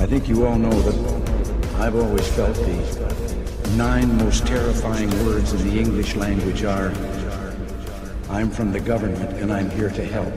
I think you all know that I've always felt the 9 most terrifying words in the English language are, I'm from the government and I'm here to help.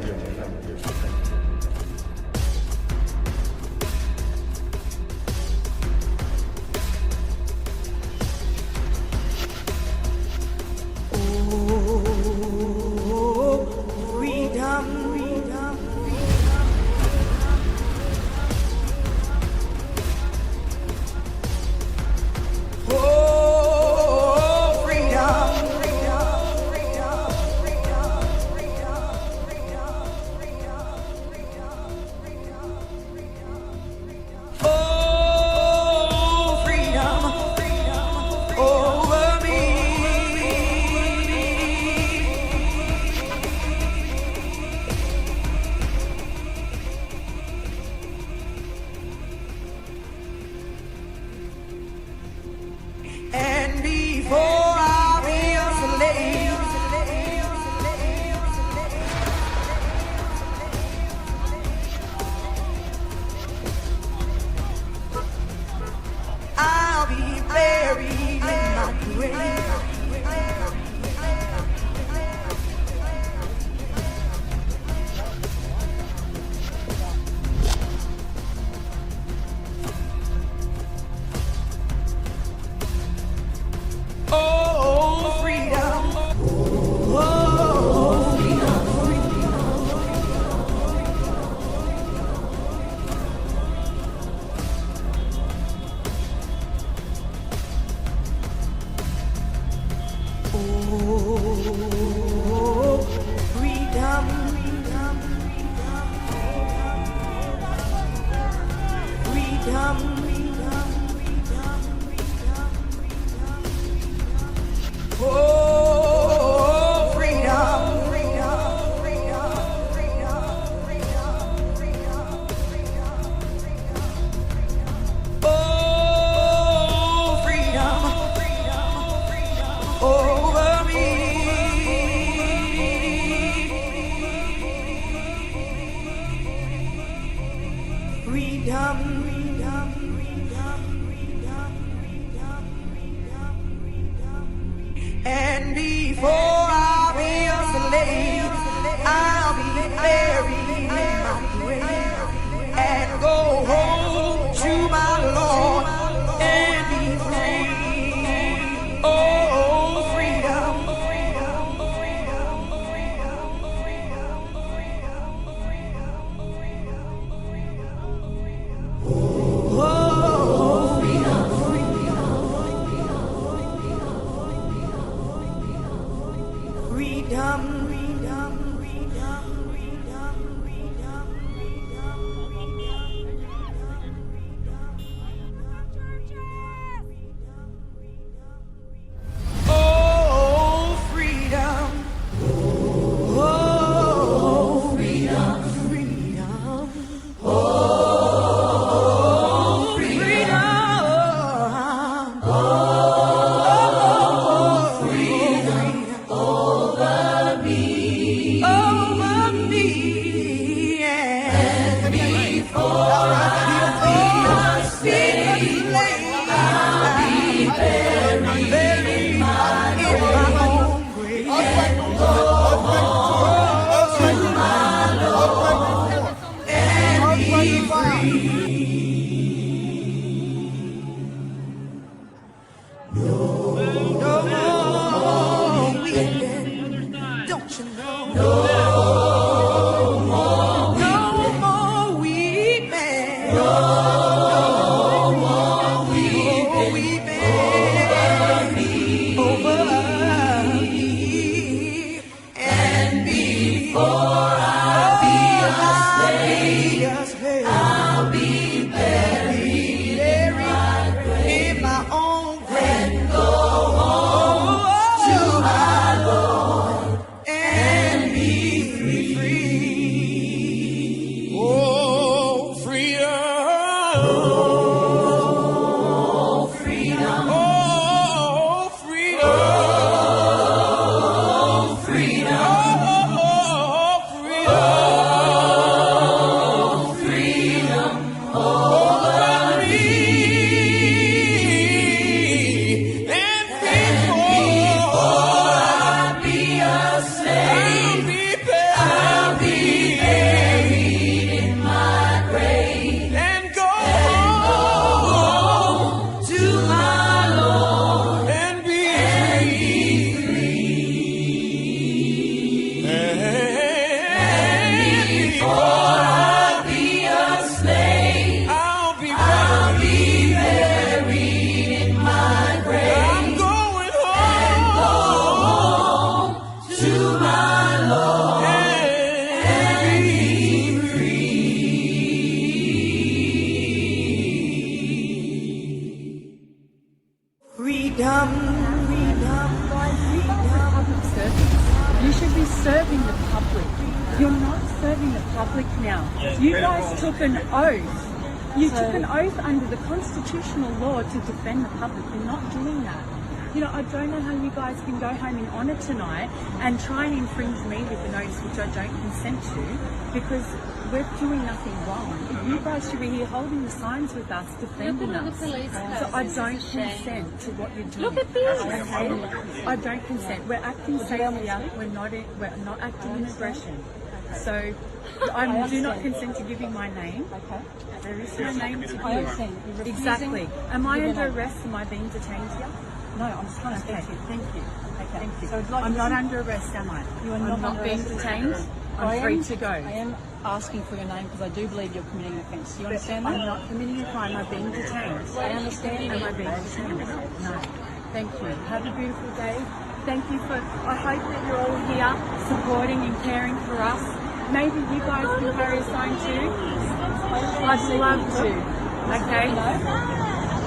Freedom. You guys took an oath. You took an oath under the constitutional law to defend the public. You're not doing that. You know, I don't know how you guys can go home in honour tonight and try and infringe me with the notice, which I don't consent to, because we're doing nothing wrong. You guys should be here holding the signs with us, defending us. So I don't consent to what you're doing. Look at this. Okay? I don't consent. We're acting safely. We're not acting in aggression. So I do not consent to giving my name. Okay. There is no name to I understand. give. Exactly. Am I under arrest? Am I being detained here? No, I'm just trying to speak to you. Thank you. Okay. Thank you. So like I'm not under arrest, am I? You are I'm not being detained. I'm free to go. I am asking for your name because I do believe you're committing an offence. Do you understand that? I'm not committing a crime. I'm being detained. I understand. Am I being detained? No. Thank you. Have a beautiful day. Thank you for. I hope that you're all here supporting and caring for us. Maybe you guys can carry a sign too. I'd love to. Okay.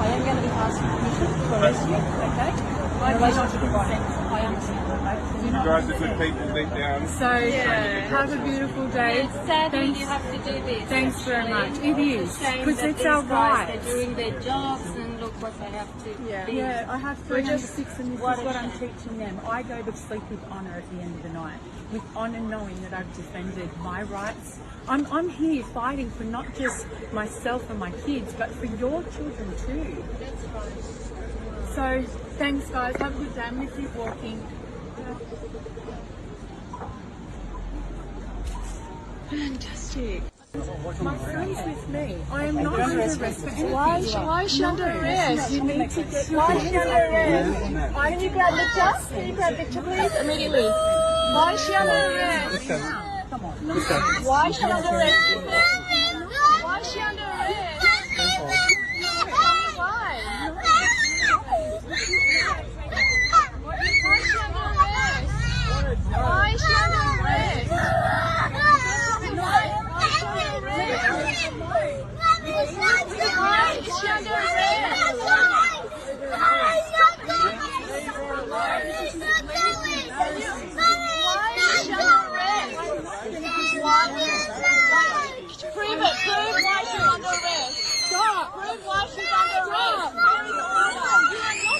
I am going to be asking permission for rescue. Okay. I do not consent. I understand. You guys are good people deep down. So have a beautiful day. It's sad that you have to do this. Thanks very much. It is Shame because that it's these our guys, right. They're doing their jobs and look what they have to do. Yeah, I have 3 under 6 and this is what I'm teaching them. I go to sleep with honour at the end of the night. With honour knowing that I've defended my rights. I'm here fighting for not just myself and my kids, but for your children too. So thanks guys, have a good day. I'm going to keep walking. Fantastic. My son's with me. I am not under arrest for anything. Why is she under arrest? You need to get your Why is she under arrest? Can you grab Victor? Can you grab Victor, please? Immediately. Why is she under arrest? Come on. Why is she under arrest? Why is she under arrest? Why? Why is she under arrest? Prove it. Prove why she's under arrest. Stop. Prove why she's under arrest.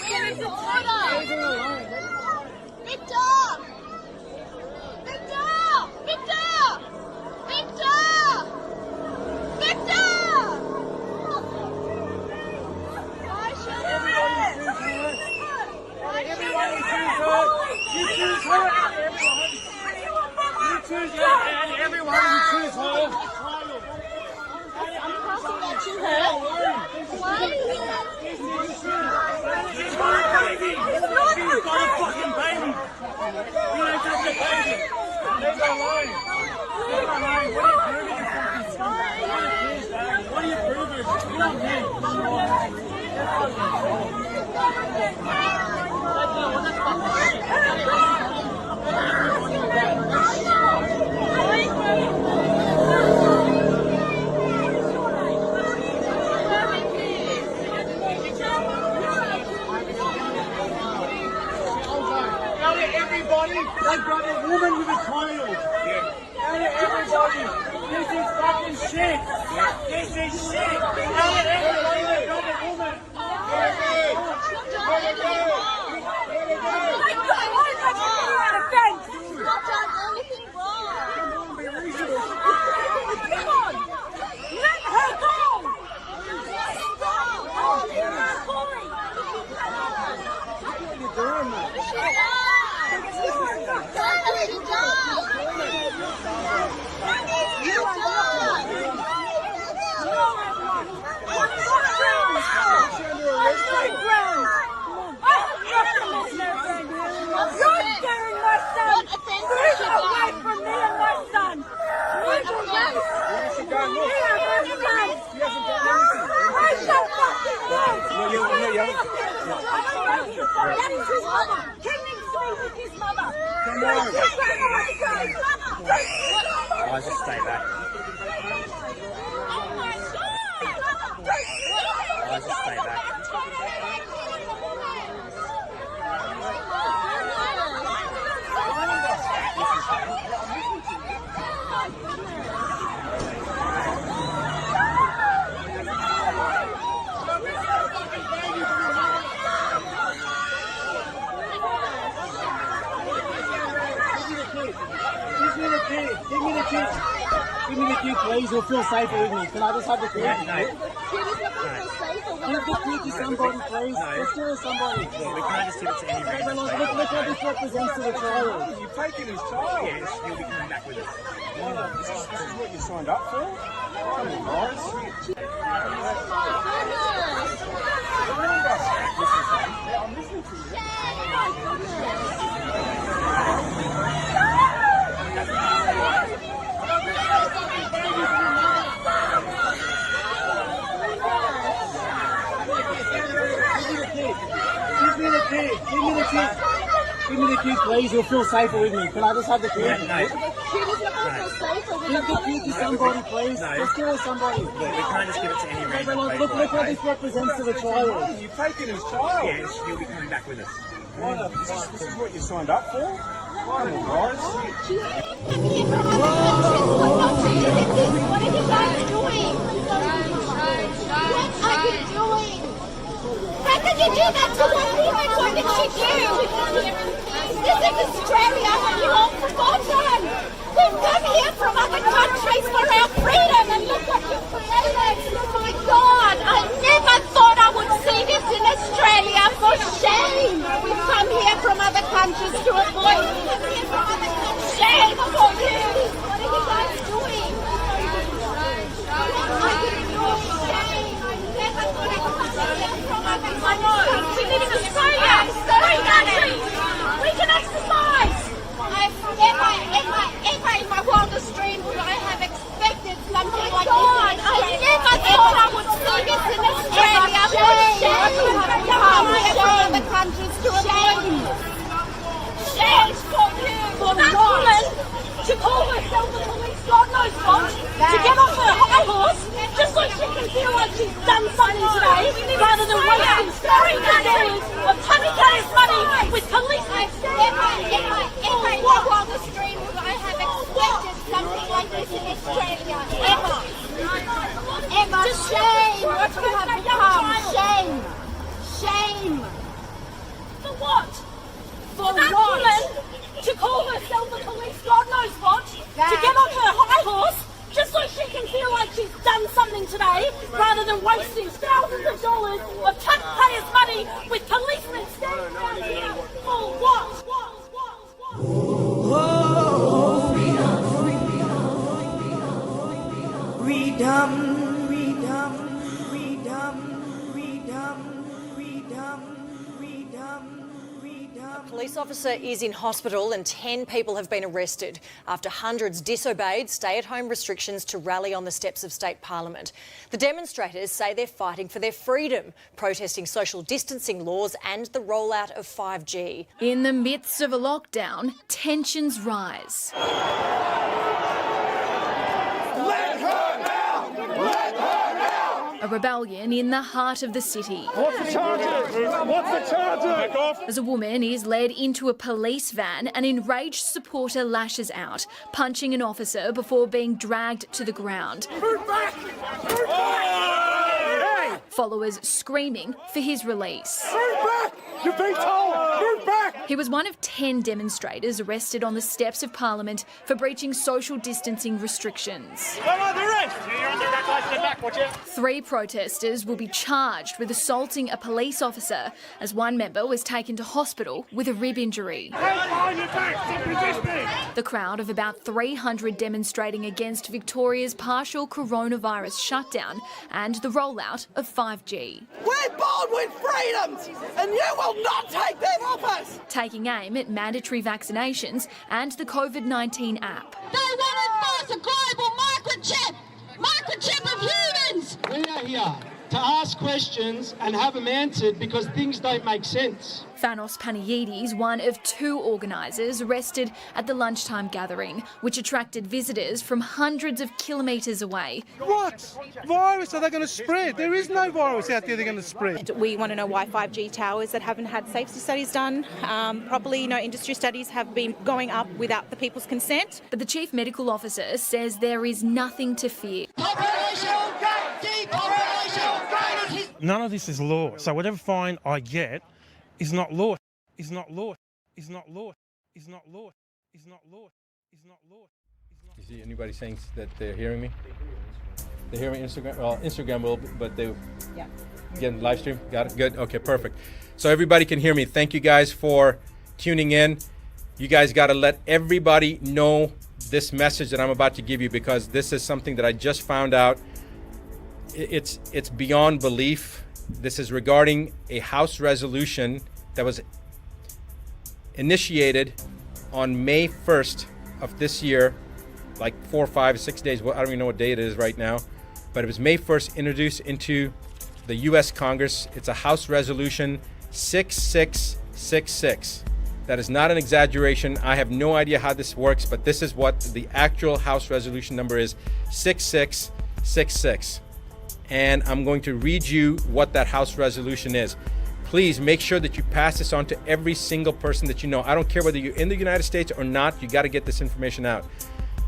There is an order. Victor! Victor! Victor! Victor! Victor! Why is she under arrest? Everyone you choose her. You choose her out of everyone. You choose her and everyone you choose her. To her. Why? She's got a baby. She's got a fucking baby. You don't touch the baby. Leave her alone. Leave her alone. What are you proving? You don't need. They got a woman with a child. Out of everybody. This is fucking shit. This is shit. Out of everybody, they got a woman. Let it go. Let it go. Let it go. She's not done anything wrong. Be reasonable. Come on. Let her go. What are you doing, man? I'll just stay back. I'll just stay back. will feel safer with me. Can I just have the key? No. Kitty's not going to feel safer with Give the key to somebody, please. Let's do it to somebody. Well, we can't just give it to any random Look people. what this represents to the child. You're taking his child. Yes, he'll be coming back with us. This is what you signed up for? Come on, guys. I'm listening to you. Give me the key. Give me the key. Give me the key, please. You'll feel safer with me. Can I just have the key? No. Kitty's not going to feel safer with Give the key to somebody, please. Let's do it to somebody. Well, we can't just give it to any random people. Look what this represents to the child. You're taking his child. Yes, he'll be coming back with us. This is what you signed up for? Come on, guys. What are you guys doing? What are you doing? How can you do that to one woman? What did she do? This is Australia. You all forgotten. We've come here from other countries for our freedom, and look what you've created. Oh my God, I never thought I would see this in Australia. For shame. We've come here from other countries to avoid. Shame for you. What are you guys doing? What are you doing? Shame. I never thought I would see this from other countries. We live in Australia. Free country. We can exercise. Ever in my wildest dreams would I have expected something like this in Australia? I never thought I would see this in Australia. Shame. From other countries to avoid. Shame for you. For that woman to call herself a police, God knows what, to get off her high horse just so she can feel like she's done something today, rather than wasting $3 million of taxpayers' money with policemen. Ever in my wildest dreams would I have expected something like this in Australia. Ever. Shame. What you have become. Shame. Shame. For what? For that woman to call herself a police, God knows what, to get on her high horse just so she can feel like she's done something today, rather than wasting thousands of dollars of taxpayers' money with policemen standing around here for what? A police officer is in hospital and 10 people have been arrested after hundreds disobeyed stay-at-home restrictions to rally on the steps of state parliament. The demonstrators say they're fighting for their freedom, protesting social distancing laws and the rollout of 5G. In the midst of a lockdown, tensions rise. A rebellion in the heart of the city. What's the charges? What's the charges? As a woman is led into a police van, an enraged supporter lashes out, punching an officer before being dragged to the ground. Move back! Move back! Followers screaming for his release. Move back! You've been told! Move back! He was one of 10 demonstrators arrested on the steps of Parliament for breaching social distancing restrictions. I'm under arrest! You're under arrest, I stand back, watch out! 3 protesters will be charged with assaulting a police officer, as one member was taken to hospital with a rib injury. Hands behind your back! Stop resisting! The crowd of about 300 demonstrating against Victoria's partial coronavirus shutdown and the rollout of 5G. We're born with freedoms, and you will not take them off us! Taking aim at mandatory vaccinations and the COVID-19 app. They want to enforce a global microchip of humans! We are here to ask questions and have them answered because things don't make sense. Thanos Panayides, one of 2 organisers arrested at the lunchtime gathering, which attracted visitors from hundreds of kilometres away. What virus are they going to spread? There is no virus out there they're going to spread. We want to know why 5G towers that haven't had safety studies done properly, industry studies have been going up without the people's consent. But the Chief Medical Officer says there is nothing to fear. None of this is law. So whatever fine I get is not law. Is not law. Is not law. Is not law. Is not law. Is not law. Is not You see anybody saying that they're hearing me? They hear me Instagram? Well, Instagram will, but they again live stream. Got it? Good. Okay, perfect. So everybody can hear me. Thank you guys for tuning in. You guys got to let everybody know this message that I'm about to give you, because this is something that I just found out. It's beyond belief. This is regarding a House resolution that was initiated on May 1st of this year, like 4, 5, 6 days. Well, I don't even know what day it is right now, but it was May 1st, introduced into the U.S. Congress. It's a House Resolution 6666. That is not an exaggeration. I have no idea how this works, but this is what the actual House resolution number is, 6666. And I'm going to read you what that House resolution is. Please make sure that you pass this on to every single person that you know. I don't care whether you're in the United States or not, you got to get this information out.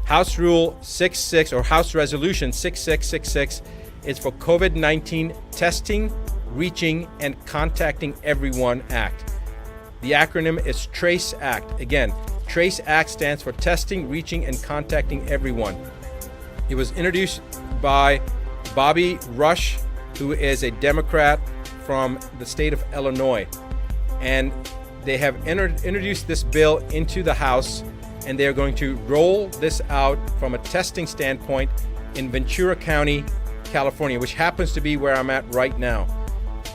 House Rule 66 or House Resolution 6666 is for COVID-19 testing, reaching, and contacting everyone act. The acronym is TRACE Act. Again, TRACE Act stands for testing, reaching, and contacting everyone. It was introduced by Bobby Rush, who is a Democrat from the state of Illinois. And they have introduced this bill into the House, and they're going to roll this out from a testing standpoint in Ventura County, California, which happens to be where I'm at right now.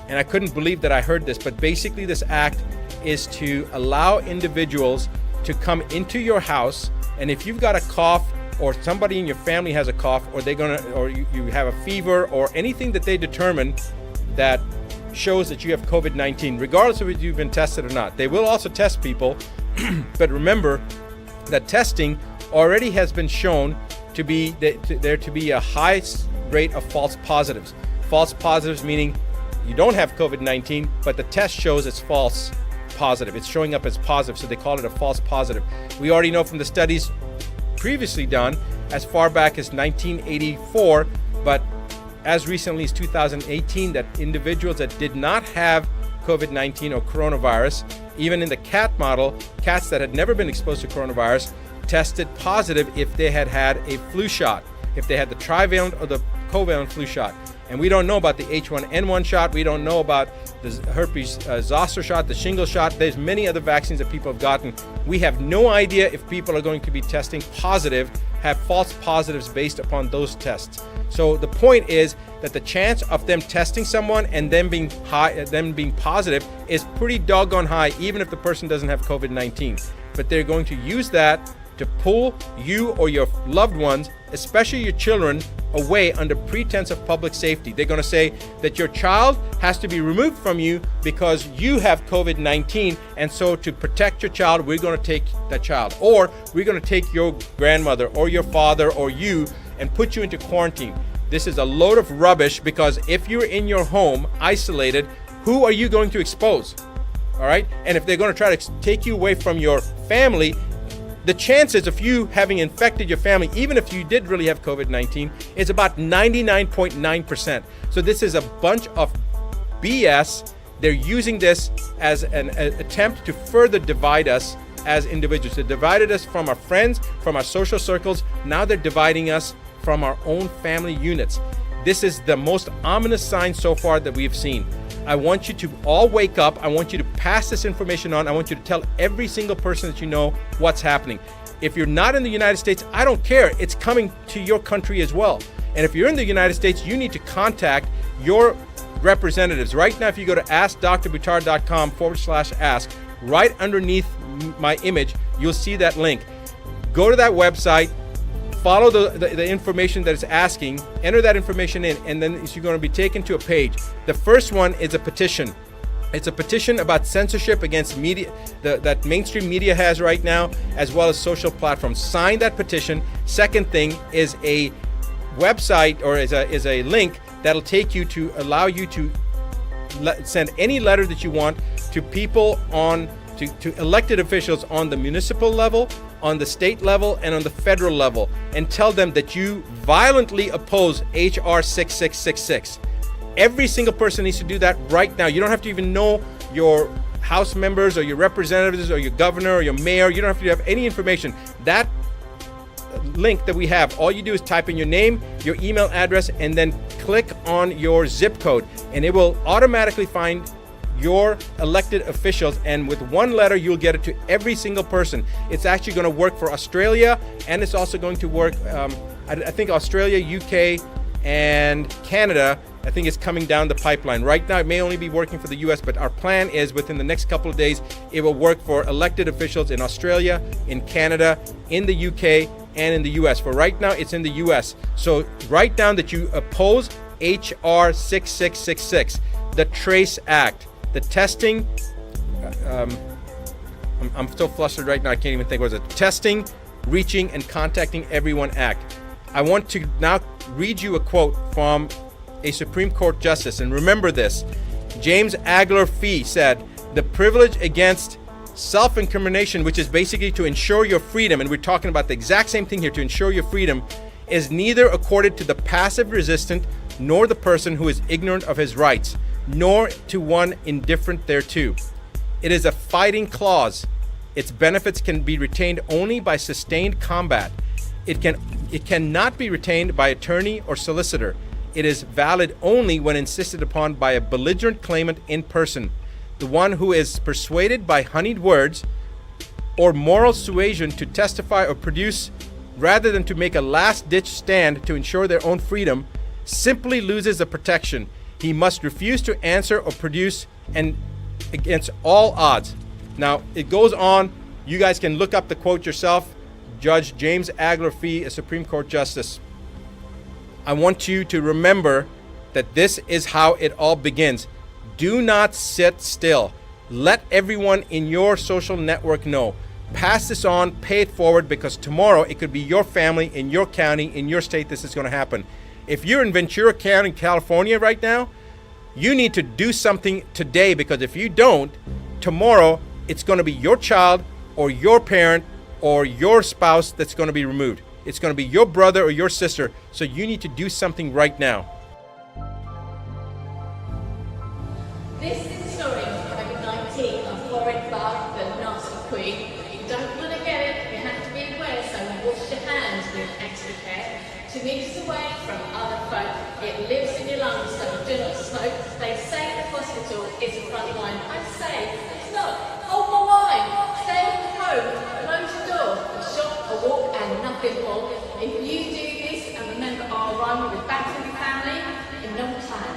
And I couldn't believe that I heard this, but basically this act is to allow individuals to come into your house, and if you've got a cough or somebody in your family has a cough, or you have a fever or anything that they determine that shows that you have COVID-19, regardless of if you've been tested or not. They will also test people, but remember that testing already has been shown to be there to be a high rate of false positives. False positives meaning you don't have COVID-19, but the test shows it's false positive. It's showing up as positive, so they call it a false positive. We already know from the studies previously done as far back as 1984, but as recently as 2018, that individuals that did not have COVID-19 or coronavirus, even in the cat model, cats that had never been exposed to coronavirus, tested positive if they had had a flu shot, if they had the trivalent or the covalent flu shot. And we don't know about the H1N1 shot. We don't know about the herpes zoster shot, the shingle shot. There's many other vaccines that people have gotten. We have no idea if people are going to be testing positive, have false positives based upon those tests. So the point is that the chance of them testing someone and them being positive is pretty doggone high, even if the person doesn't have COVID-19. But they're going to use that to pull you or your loved ones, especially your children, away under pretense of public safety. They're going to say that your child has to be removed from you because you have COVID-19, and so to protect your child, we're going to take that child. Or we're going to take your grandmother or your father or you and put you into quarantine. This is a load of rubbish, because if you're in your home isolated, who are you going to expose? All right? And if they're going to try to take you away from your family, the chances of you having infected your family, even if you did really have COVID-19, is about 99.9%. So this is a bunch of BS. They're using this as an attempt to further divide us as individuals. They divided us from our friends, from our social circles. Now they're dividing us from our own family units. This is the most ominous sign so far that we've seen. I want you to all wake up. I want you to pass this information on. I want you to tell every single person that you know what's happening. If you're not in the United States, I don't care. It's coming to your country as well. And if you're in the United States, you need to contact your representatives. Right now, if you go to askdrbuttar.com/ask, right underneath my image, you'll see that link. Go to that website. Follow the information that it's asking, enter that information in, and then you're going to be taken to a page. The first one is a petition. It's a petition about censorship against media that mainstream media has right now, as well as social platforms. Sign that petition. Second thing is a website, or is a link that'll take you to allow you to send any letter that you want to people to elected officials on the municipal level, on the state level, and on the federal level, and tell them that you violently oppose HR 6666. Every single person needs to do that right now. You don't have to even know your House members or your representatives or your governor or your mayor. You don't have to have any information. That link that we have. All you do is type in your name, your email address, and then click on your zip code, and it will automatically find your elected officials, and with one letter you'll get it to every single person. It's actually going to work for Australia, and it's also going to work I think Australia, UK, and Canada. I think it's coming down the pipeline. Right now it may only be working for the US, but our plan is within the next couple of days it will work for elected officials in Australia, in Canada, in the UK, and in the US. For right now it's in the US. So write down that you oppose HR 6666, the TRACE Act, the testing, I'm so flustered right now I can't even think what it was. Testing, Reaching, and Contacting Everyone Act. I want to now read you a quote from a Supreme Court Justice, and remember this. James Agler Fee said, "The privilege against self-incrimination, which is basically to ensure your freedom," and we're talking about the exact same thing here, to ensure your freedom, "is neither accorded to the passive resistant nor the person who is ignorant of his rights, nor to one indifferent thereto. It is a fighting clause. Its benefits can be retained only by sustained combat. It cannot be retained by attorney or solicitor. It is valid only when insisted upon by a belligerent claimant in person. The one who is persuaded by honeyed words or moral suasion to testify or produce rather than to make a last-ditch stand to ensure their own freedom simply loses the protection. He must refuse to answer or produce, and against all odds." Now, it goes on. You guys can look up the quote yourself. Judge James Agler Fee, a Supreme Court Justice. I want you to remember that this is how it all begins. Do not sit still. Let everyone in your social network know. Pass this on, pay it forward, because tomorrow it could be your family, in your county, in your state, this is going to happen. If you're in Ventura County, California right now, you need to do something today, because if you don't, tomorrow it's going to be your child or your parent or your spouse that's going to be removed. It's going to be your brother or your sister. So you need to do something right now. This is the story of COVID-19 of Lauren Barr, the nasty queen. You don't want to get it, you have to be aware, so wash your hands with extra care. 2 meters away from other folk, it lives in your lungs, so do not smoke. They say the hospital is a front line. I say it's not. Hold my wine, stay at home, close your door, a shop, a walk, and nothing more. If you do this and remember our run, we'll be back to your family in no time.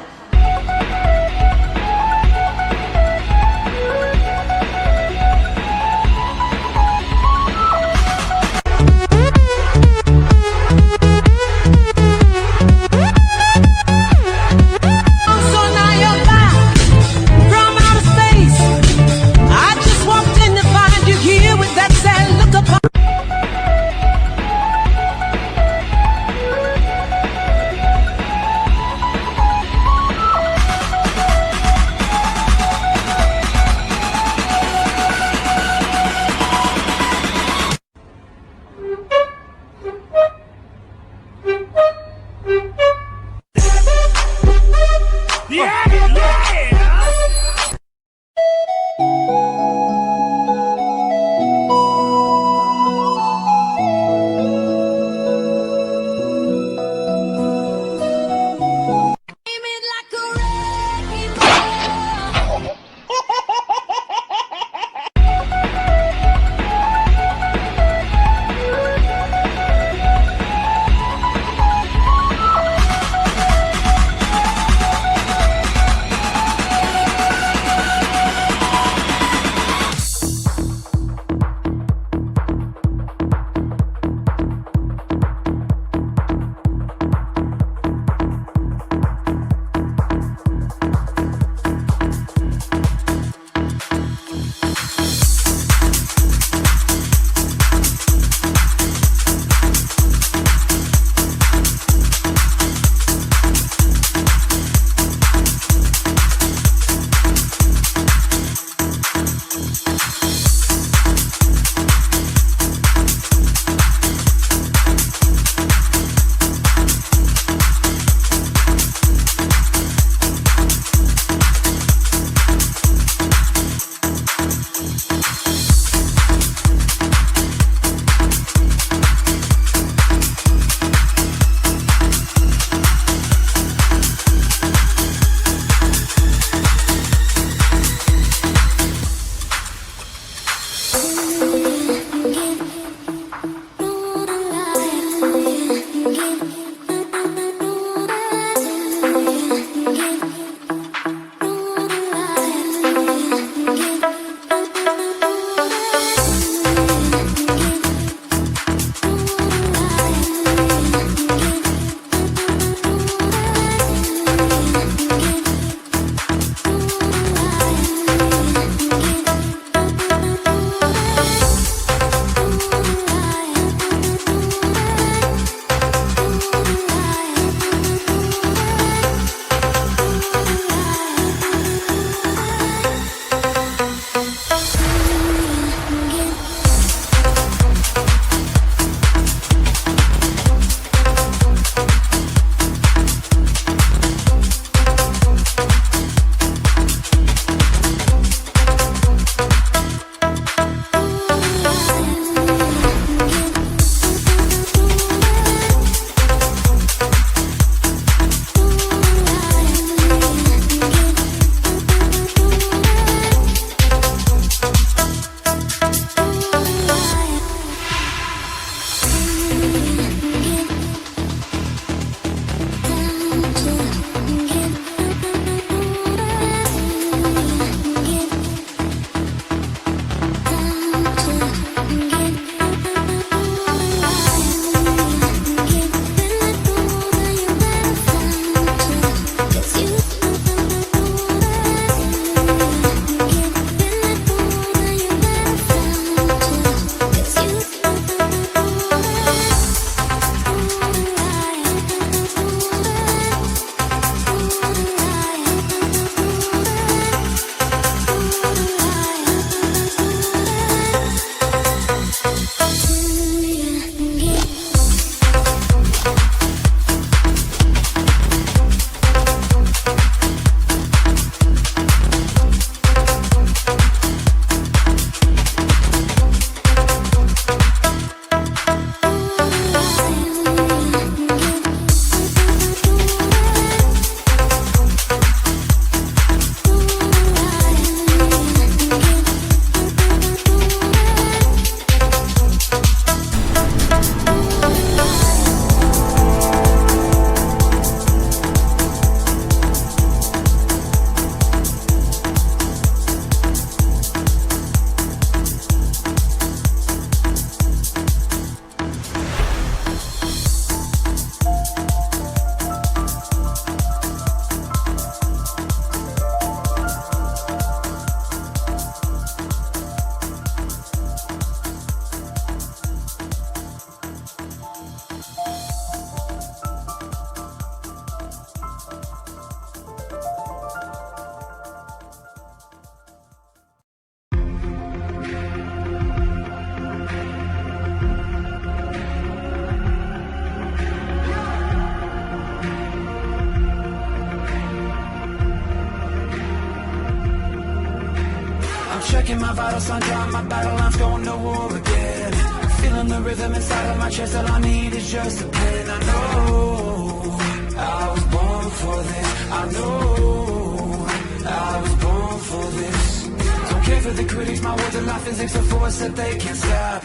Checking my vital signs, drawing my battle lines, going to war again. Feeling the rhythm inside of my chest, all I need is just a pen. I know I was born for this. I know I was born for this. Don't care for the critics, my words are like physics, a force that they can't stop.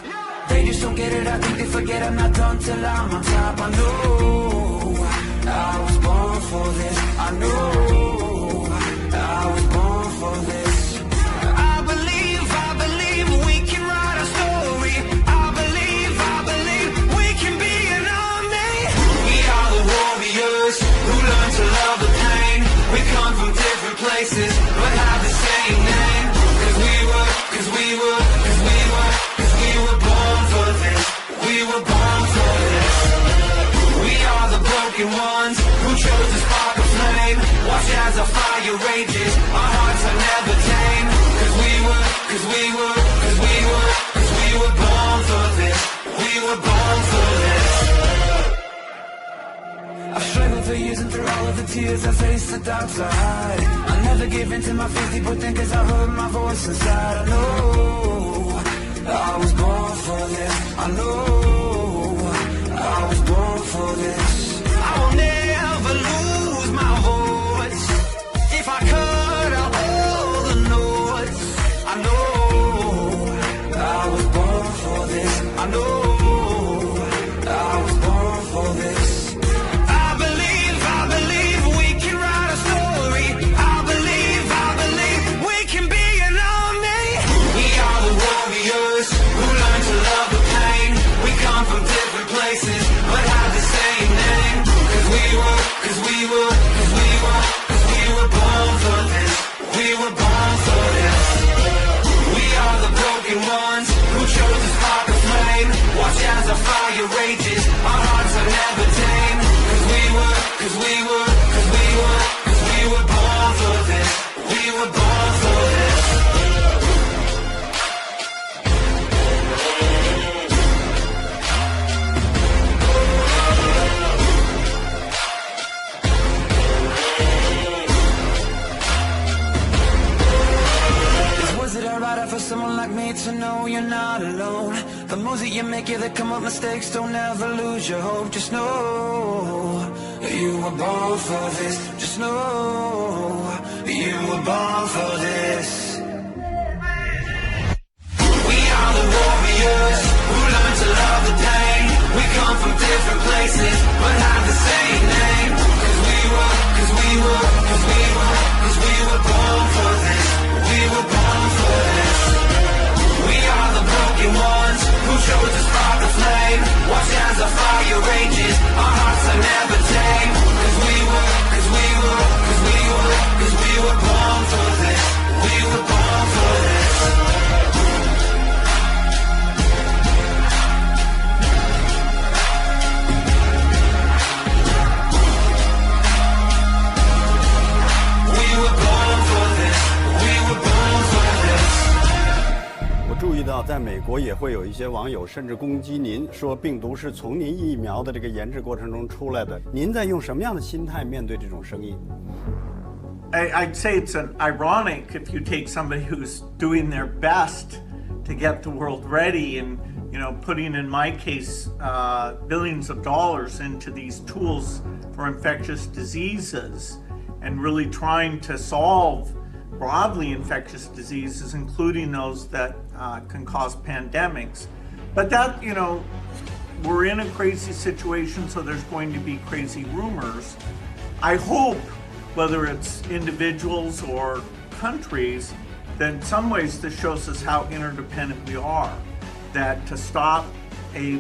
They just don't get it, I think they forget I'm not done till I'm on top. I know I was born for this. I know I was born for this. I believe we can write a story. I believe we can be an army. We are the warriors who learn to love the pain. We come from different places but have the same name. Cause we were born for this. We were born for this. We are the broken ones who chose to spark a flame. Watch as our fire rages, our hearts are never tame. Cause we were born for this. We were born for this. I've struggled for years and through all of the tears I faced the dark side. I never gave in to my fears, people think as I heard my voice inside. I know I was born for this. I know I was born for this. I will never lose my voice. If I cut out all the noise, I know I was born for this. I know I was born for this. I believe we can write a story. I believe we can be an army. We are the warriors who learn to love the pain. We come from different places but have the same name. Cause we were born for this. We were born for this. We are the broken ones who chose to spark a flame. Watch as our fire rages, our hearts are never tame. Cause we were born for this. We were born for this. Was it alright for someone like me to know you're not alone? The moves that you make, yeah, they come up mistakes. Don't ever lose your hope. Just know you were born for this. Just know you were born for this. We are the warriors who learn to love the pain. We come from different places but have the same name. Cause we were born for this. We were born for this. We are the broken ones who chose to spark the flame. Watch as our fire rages, our hearts are never tame. Cause we were born for this. We were born for this. We were born for this. We were born for this. 我注意到，在美国也会有一些网友甚至攻击您，说病毒是从您疫苗的这个研制过程中出来的。您在用什么样的心态面对这种声音？ I'd say it's an ironic if you take somebody who's doing their best to get the world ready and, you know, putting, in my case, billions of dollars into these tools for infectious diseases and really trying to solve broadly infectious diseases, including those that can cause pandemics. But that, you know, we're in a crazy situation, so there's going to be crazy rumors. I hope, whether it's individuals or countries, that in some ways this shows us how interdependent we are. That to stop a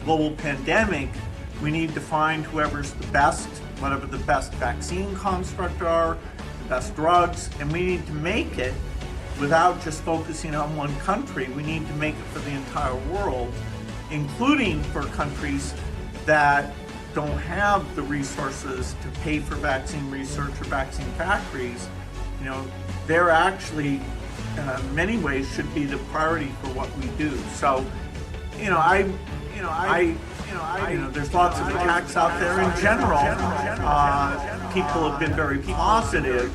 global pandemic, we need to find whoever's the best, whatever the best vaccine construct are, the best drugs, and we need to make it without just focusing on one country. We need to make it for the entire world, including for countries that don't have the resources to pay for vaccine research or vaccine factories. You know, they're actually, in many ways, should be the priority for what we do. So, I there's lots of attacks out there in general. People have been very positive.